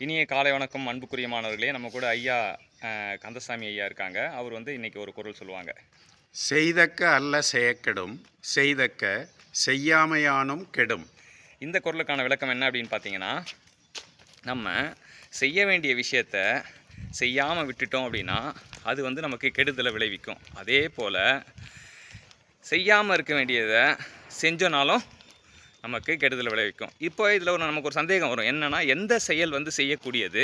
இனிய காலை வணக்கம் அன்புக்குரிய மாணவர்களே. நம்ம கூட ஐயா கந்தசாமி ஐயா இருக்காங்க. அவர் இன்னைக்கு ஒரு குறள் சொல்லுவாங்க. செய்தக்க அல்ல செயக்கெடும், செய்தக்க செய்யாமையானும் கெடும். இந்த குறளுக்கான விளக்கம் என்ன அப்படின்னு பார்த்தீங்கன்னா, நம்ம செய்ய வேண்டிய விஷயத்த செய்யாமல் விட்டுட்டோம் அப்படின்னா அது நமக்கு கெடுதலை விளைவிக்கும். அதே போல் செய்யாமல் இருக்க வேண்டியதை செஞ்சோனாலும் நமக்கு கெடுதல் விளைவிக்கும். இப்போ இதில் நமக்கு ஒரு சந்தேகம் வரும். என்னென்னா, எந்த செயல் செய்யக்கூடியது,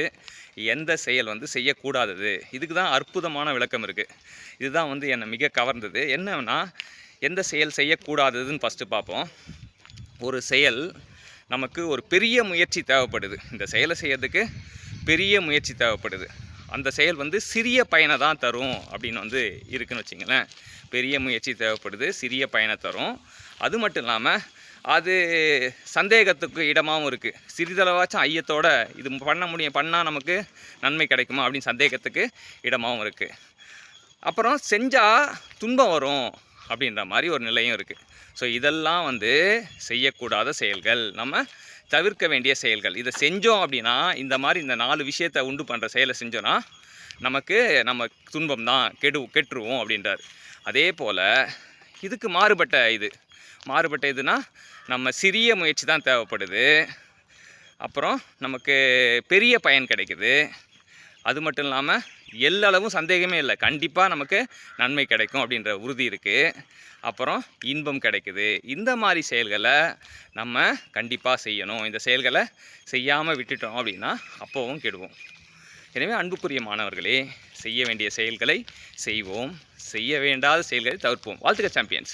எந்த செயல் செய்யக்கூடாதது? இதுக்கு தான் அற்புதமான விளக்கம் இருக்குது. இதுதான் என்னை மிக கவர்ந்தது. என்னன்னா, எந்த செயல் செய்யக்கூடாததுன்னு ஃபஸ்ட்டு பார்ப்போம். ஒரு செயல் நமக்கு ஒரு பெரிய முயற்சி தேவைப்படுது. இந்த செயலை செய்யறதுக்கு பெரிய முயற்சி தேவைப்படுது. அந்த செயல் சிறிய பயனை தான் தரும் அப்படின்னு இருக்குன்னு வச்சிங்களேன். பெரிய முயற்சி தேவைப்படுது, சிறிய பயனை தரும். அது மட்டும் இல்லாமல் அது சந்தேகத்துக்கு இடமாகவும் இருக்குது. சிறிதளவாச்சும் ஐயத்தோட இது பண்ணால் நமக்கு நன்மை கிடைக்குமா அப்படின்னு சந்தேகத்துக்கு இடமாகவும் இருக்குது. அப்புறம் செஞ்சால் துன்பம் வரும் அப்படின்ற மாதிரி ஒரு நிலையும் இருக்குது. ஸோ இதெல்லாம் செய்யக்கூடாத செயல்கள், நம்ம தவிர்க்க வேண்டிய செயல்கள். இதை செஞ்சோம் அப்படின்னா, இந்த 4 விஷயத்தை உண்டு பண்ணுற செயலை செஞ்சோன்னா நமக்கு நம்ம துன்பம் தான், கெட்டுருவோம் அப்படின்றார். அதே போல் இதுக்கு மாறுபட்ட இதுனா நம்ம சிறிய முயற்சி தான் தேவைப்படுது, அப்புறம் நமக்கு பெரிய பயன் கிடைக்குது. அது மட்டும் இல்லாமல் எல்லளவும் சந்தேகமே இல்லை, கண்டிப்பாக நமக்கு நன்மை கிடைக்கும் அப்படின்ற உறுதி இருக்குது. அப்புறம் இன்பம் கிடைக்குது. இந்த மாதிரி செயல்களை நம்ம கண்டிப்பாக செய்யணும். இந்த செயல்களை செய்யாமல் விட்டுட்டோம் அப்படின்னா அப்போவும் கெடுவோம். எனவே அன்புக்குரிய மாணவர்களே, செய்ய வேண்டிய செயல்களை செய்வோம், செய்ய வேண்டாத செயல்களை தவிர்ப்போம். வாழ்த்துக்கள் சாம்பியன்ஸ்.